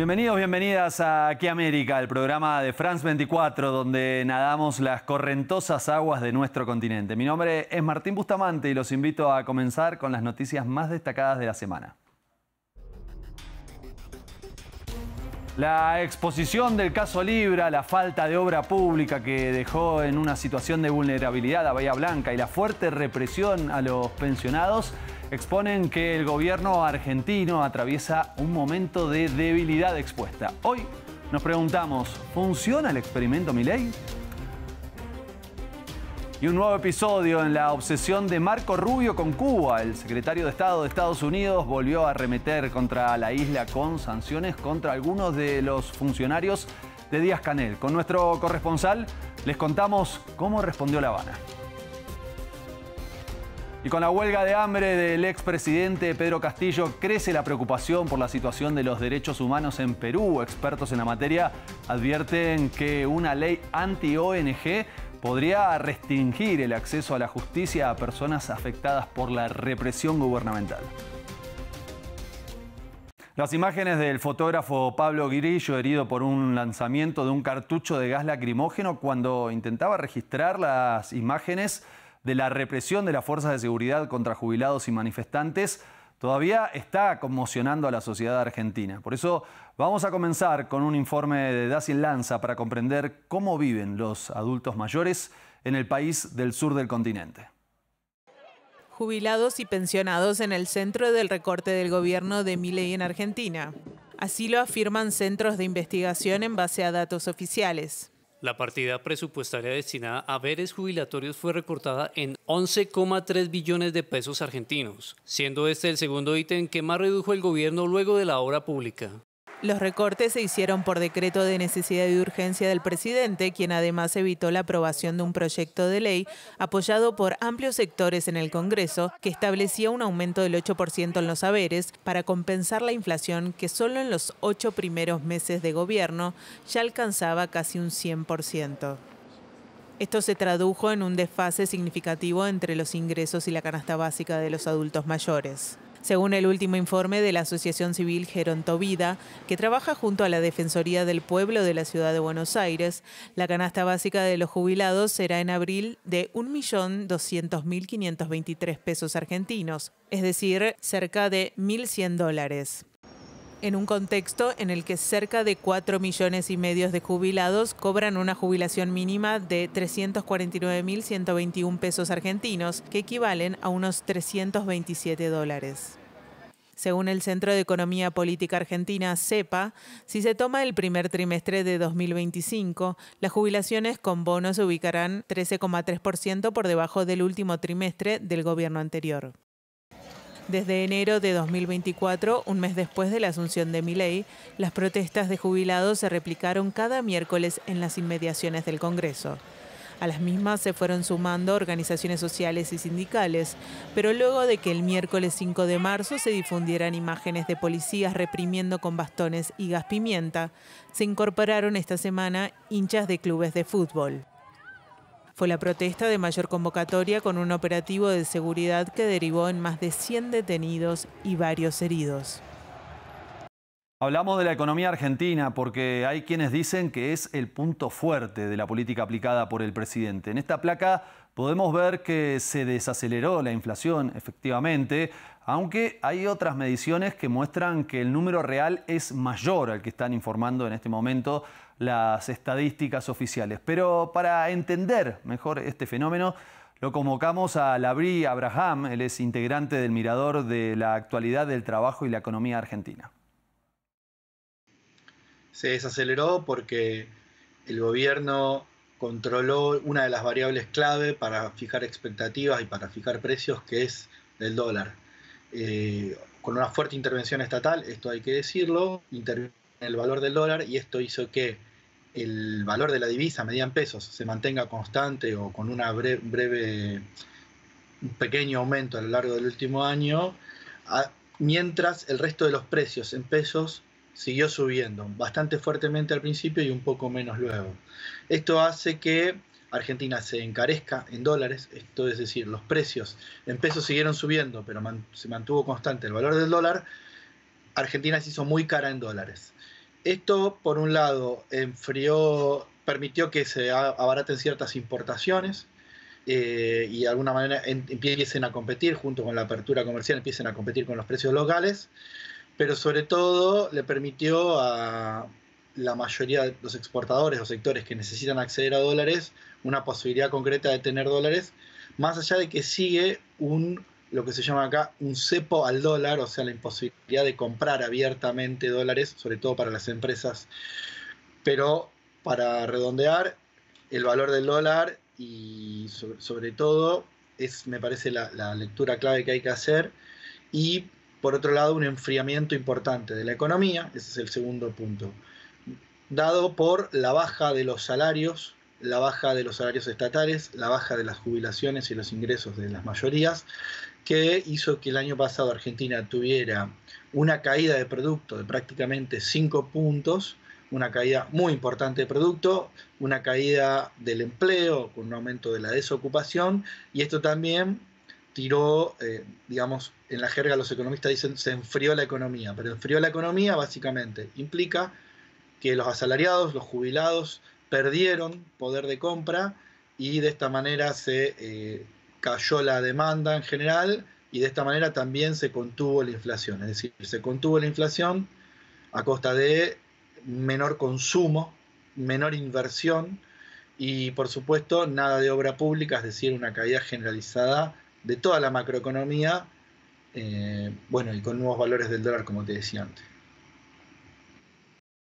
Bienvenidos, bienvenidas a Aquí América, el programa de France 24, donde nadamos las correntosas aguas de nuestro continente. Mi nombre es Martín Bustamante y los invito a comenzar con las noticias más destacadas de la semana. La exposición del caso Libra, la falta de obra pública que dejó en una situación de vulnerabilidad a Bahía Blanca y la fuerte represión a los pensionados exponen que el gobierno argentino atraviesa un momento de debilidad expuesta. Hoy nos preguntamos, ¿funciona el experimento Milei? Y un nuevo episodio en la obsesión de Marco Rubio con Cuba. El secretario de Estado de Estados Unidos volvió a arremeter contra la isla con sanciones contra algunos de los funcionarios de Díaz-Canel. Con nuestro corresponsal les contamos cómo respondió La Habana. Y con la huelga de hambre del expresidente Pedro Castillo crece la preocupación por la situación de los derechos humanos en Perú. Expertos en la materia advierten que una ley anti-ONG podría restringir el acceso a la justicia a personas afectadas por la represión gubernamental. Las imágenes del fotógrafo Pablo Grillo, herido por un lanzamiento de un cartucho de gas lacrimógeno cuando intentaba registrar las imágenes de la represión de las fuerzas de seguridad contra jubilados y manifestantes, todavía está conmocionando a la sociedad argentina. Por eso vamos a comenzar con un informe de Dacil Lanza para comprender cómo viven los adultos mayores en el país del sur del continente. Jubilados y pensionados en el centro del recorte del gobierno de Milei en Argentina. Así lo afirman centros de investigación en base a datos oficiales. La partida presupuestaria destinada a haberes jubilatorios fue recortada en 11,3 billones de pesos argentinos, siendo este el segundo ítem que más redujo el gobierno luego de la obra pública. Los recortes se hicieron por decreto de necesidad y urgencia del presidente, quien además evitó la aprobación de un proyecto de ley apoyado por amplios sectores en el Congreso que establecía un aumento del 8% en los haberes para compensar la inflación que solo en los 8 primeros meses de gobierno ya alcanzaba casi un 100%. Esto se tradujo en un desfase significativo entre los ingresos y la canasta básica de los adultos mayores. Según el último informe de la Asociación Civil Gerontovida, que trabaja junto a la Defensoría del Pueblo de la Ciudad de Buenos Aires, la canasta básica de los jubilados será en abril de 1.200.523 pesos argentinos, es decir, cerca de $1.100. En un contexto en el que cerca de 4,5 millones de jubilados cobran una jubilación mínima de 349.121 pesos argentinos, que equivalen a unos $327. Según el Centro de Economía Política Argentina, CEPA, si se toma el primer trimestre de 2025, las jubilaciones con bonos se ubicarán 13,3% por debajo del último trimestre del gobierno anterior. Desde enero de 2024, un mes después de la asunción de Milei, las protestas de jubilados se replicaron cada miércoles en las inmediaciones del Congreso. A las mismas se fueron sumando organizaciones sociales y sindicales, pero luego de que el miércoles 5 de marzo se difundieran imágenes de policías reprimiendo con bastones y gas pimienta, se incorporaron esta semana hinchas de clubes de fútbol. Fue la protesta de mayor convocatoria con un operativo de seguridad que derivó en más de 100 detenidos y varios heridos. Hablamos de la economía argentina porque hay quienes dicen que es el punto fuerte de la política aplicada por el presidente. En esta placa podemos ver que se desaceleró la inflación, efectivamente, aunque hay otras mediciones que muestran que el número real es mayor al que están informando en este momento las estadísticas oficiales. Pero para entender mejor este fenómeno, lo convocamos a Labrí Abraham. Él es integrante del Mirador de la Actualidad del Trabajo y la Economía Argentina. Se desaceleró porque el gobierno controló una de las variables clave para fijar expectativas y para fijar precios, que es el dólar. Con una fuerte intervención estatal, esto hay que decirlo, intervino en el valor del dólar y esto hizo que el valor de la divisa medida en pesos se mantenga constante o con un pequeño aumento a lo largo del último año, mientras el resto de los precios en pesos siguió subiendo bastante fuertemente al principio y un poco menos luego. Esto hace que Argentina se encarezca en dólares, esto es decir, los precios en pesos siguieron subiendo, pero se mantuvo constante el valor del dólar. Argentina se hizo muy cara en dólares. Esto, por un lado, permitió que se abaraten ciertas importaciones y de alguna manera empiecen a competir, junto con la apertura comercial, empiecen a competir con los precios locales, pero sobre todo le permitió a la mayoría de los exportadores o sectores que necesitan acceder a dólares una posibilidad concreta de tener dólares, más allá de que sigue lo que se llama acá un cepo al dólar, o sea, la imposibilidad de comprar abiertamente dólares, sobre todo para las empresas. Pero para redondear, el valor del dólar y sobre todo me parece la lectura clave que hay que hacer, y por otro lado un enfriamiento importante de la economía, ese es el segundo punto, dado por la baja de los salarios, la baja de los salarios estatales, la baja de las jubilaciones y los ingresos de las mayorías, que hizo que el año pasado Argentina tuviera una caída de producto de prácticamente 5 puntos, una caída muy importante de producto, una caída del empleo con un aumento de la desocupación, y esto también tiró, digamos, en la jerga los economistas dicen se enfrió la economía, pero enfrió la economía básicamente implica que los asalariados, los jubilados, perdieron poder de compra y de esta manera se cayó la demanda en general y de esta manera también se contuvo la inflación. Es decir, se contuvo la inflación a costa de menor consumo, menor inversión y por supuesto nada de obra pública, es decir, una caída generalizada de toda la macroeconomía, bueno, y con nuevos valores del dólar, como te decía antes.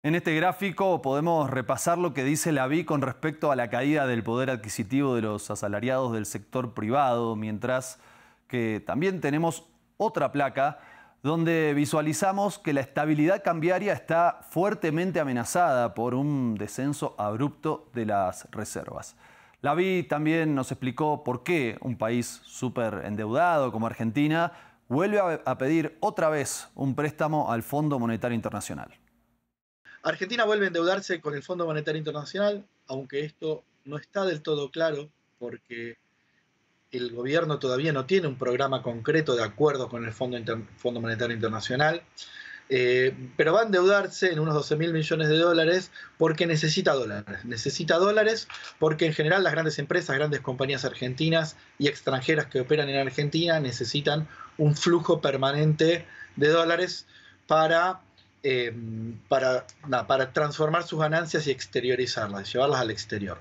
En este gráfico podemos repasar lo que dice la BI con respecto a la caída del poder adquisitivo de los asalariados del sector privado, mientras que también tenemos otra placa donde visualizamos que la estabilidad cambiaria está fuertemente amenazada por un descenso abrupto de las reservas. La BI también nos explicó por qué un país súper endeudado como Argentina vuelve a pedir otra vez un préstamo al Fondo Monetario Internacional. Argentina vuelve a endeudarse con el Fondo Monetario Internacional, aunque esto no está del todo claro porque el gobierno todavía no tiene un programa concreto de acuerdo con el Fondo Monetario Internacional, pero va a endeudarse en unos 12.000 millones de dólares porque necesita dólares. Necesita dólares porque en general las grandes empresas, grandes compañías argentinas y extranjeras que operan en Argentina necesitan un flujo permanente de dólares para transformar sus ganancias y exteriorizarlas, llevarlas al exterior.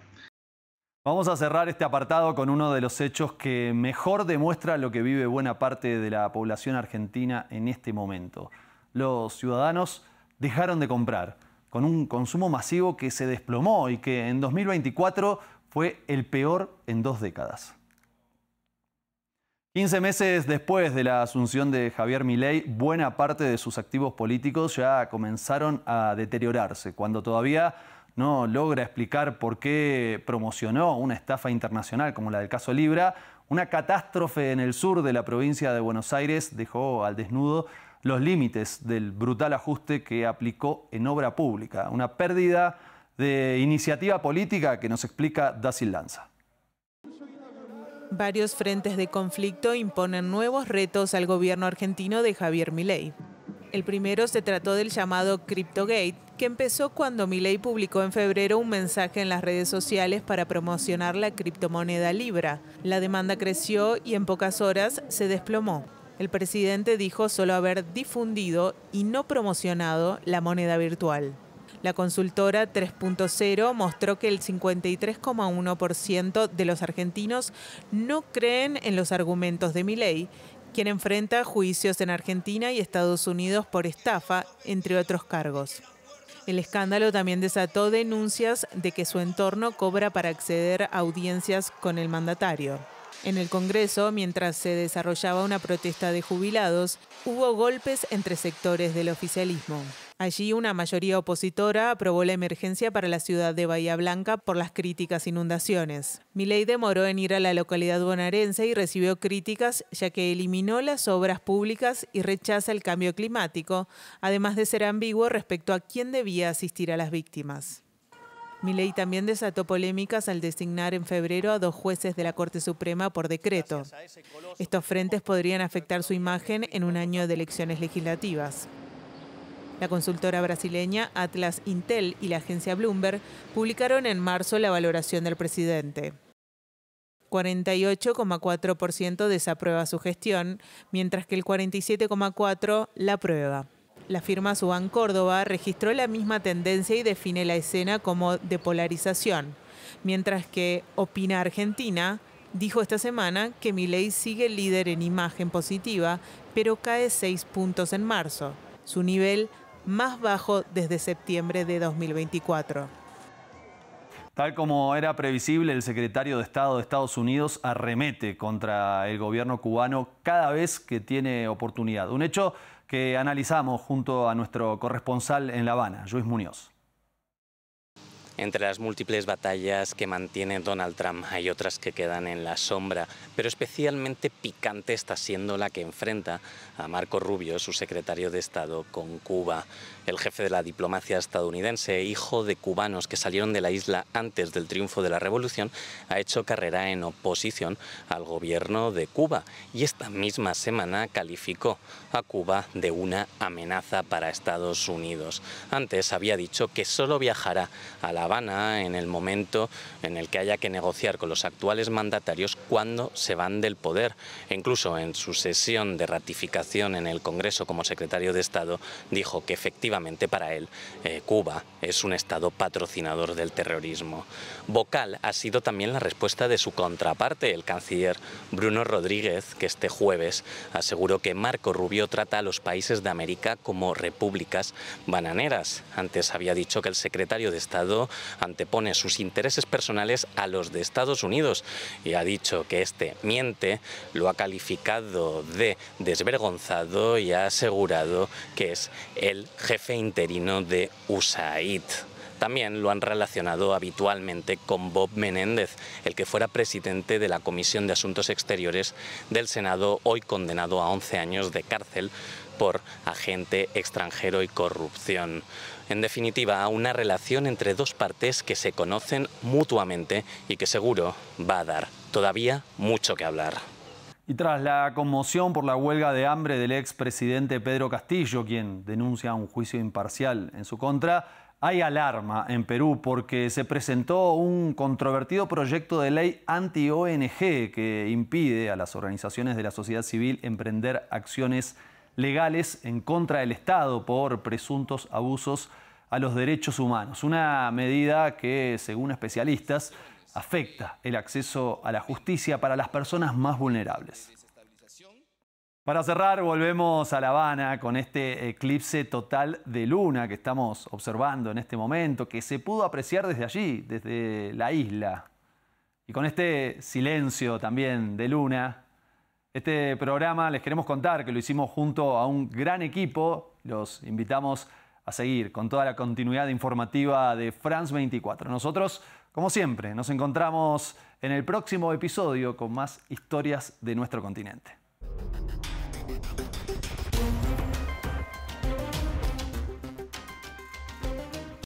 Vamos a cerrar este apartado con uno de los hechos que mejor demuestra lo que vive buena parte de la población argentina en este momento. Los ciudadanos dejaron de comprar, con un consumo masivo que se desplomó y que en 2024 fue el peor en 2 décadas. 15 meses después de la asunción de Javier Milei, buena parte de sus activos políticos ya comenzaron a deteriorarse, cuando todavía no logra explicar por qué promocionó una estafa internacional como la del caso Libra. Una catástrofe en el sur de la provincia de Buenos Aires dejó al desnudo los límites del brutal ajuste que aplicó en obra pública. Una pérdida de iniciativa política que nos explica Dacil Lanza. Varios frentes de conflicto imponen nuevos retos al gobierno argentino de Javier Milei. El primero se trató del llamado CryptoGate, que empezó cuando Milei publicó en febrero un mensaje en las redes sociales para promocionar la criptomoneda Libra. La demanda creció y en pocas horas se desplomó. El presidente dijo solo haber difundido y no promocionado la moneda virtual. La consultora 3.0 mostró que el 53,1% de los argentinos no creen en los argumentos de Milei, quien enfrenta juicios en Argentina y Estados Unidos por estafa, entre otros cargos. El escándalo también desató denuncias de que su entorno cobra para acceder a audiencias con el mandatario. En el Congreso, mientras se desarrollaba una protesta de jubilados, hubo golpes entre sectores del oficialismo. Allí, una mayoría opositora aprobó la emergencia para la ciudad de Bahía Blanca por las críticas inundaciones. Milei demoró en ir a la localidad bonaerense y recibió críticas ya que eliminó las obras públicas y rechaza el cambio climático, además de ser ambiguo respecto a quién debía asistir a las víctimas. Milei también desató polémicas al designar en febrero a 2 jueces de la Corte Suprema por decreto. Estos frentes podrían afectar su imagen en un año de elecciones legislativas. La consultora brasileña Atlas Intel y la agencia Bloomberg publicaron en marzo la valoración del presidente. 48,4% desaprueba su gestión, mientras que el 47,4% la aprueba. La firma Subban Córdoba registró la misma tendencia y define la escena como de polarización, mientras que Opina Argentina dijo esta semana que Milei sigue líder en imagen positiva, pero cae 6 puntos en marzo, su nivel más bajo desde septiembre de 2024. Tal como era previsible, el secretario de Estado de Estados Unidos arremete contra el gobierno cubano cada vez que tiene oportunidad. Un hecho que analizamos junto a nuestro corresponsal en La Habana, Luis Muñoz. Entre las múltiples batallas que mantiene Donald Trump hay otras que quedan en la sombra, pero especialmente picante está siendo la que enfrenta a Marco Rubio, su secretario de Estado, con Cuba. El jefe de la diplomacia estadounidense, hijo de cubanos que salieron de la isla antes del triunfo de la revolución, ha hecho carrera en oposición al gobierno de Cuba y esta misma semana calificó a Cuba de una amenaza para Estados Unidos. Antes había dicho que solo viajará a La Habana en el momento en el que haya que negociar con los actuales mandatarios cuando se van del poder. E incluso en su sesión de ratificación en el Congreso como secretario de Estado dijo que efectivamente para él Cuba es un Estado patrocinador del terrorismo. Vocal ha sido también la respuesta de su contraparte, el canciller Bruno Rodríguez, que este jueves aseguró que Marco Rubio trata a los países de América como repúblicas bananeras. Antes había dicho que el secretario de Estado antepone sus intereses personales a los de Estados Unidos y ha dicho que este miente, lo ha calificado de desvergonzado y ha asegurado que es el jefe interino de USAID. También lo han relacionado habitualmente con Bob Menéndez, el que fuera presidente de la Comisión de Asuntos Exteriores del Senado, hoy condenado a 11 años de cárcel por agente extranjero y corrupción. En definitiva, una relación entre dos partes que se conocen mutuamente y que seguro va a dar todavía mucho que hablar. Y tras la conmoción por la huelga de hambre del expresidente Pedro Castillo, quien denuncia un juicio imparcial en su contra, hay alarma en Perú porque se presentó un controvertido proyecto de ley anti-ONG que impide a las organizaciones de la sociedad civil emprender acciones legales en contra del Estado por presuntos abusos a los derechos humanos. Una medida que, según especialistas, afecta el acceso a la justicia para las personas más vulnerables. Para cerrar, volvemos a La Habana con este eclipse total de luna que estamos observando en este momento, que se pudo apreciar desde allí, desde la isla. Y con este silencio también de luna, este programa les queremos contar que lo hicimos junto a un gran equipo. Los invitamos a seguir con toda la continuidad informativa de France 24. Nosotros, como siempre, nos encontramos en el próximo episodio con más historias de nuestro continente.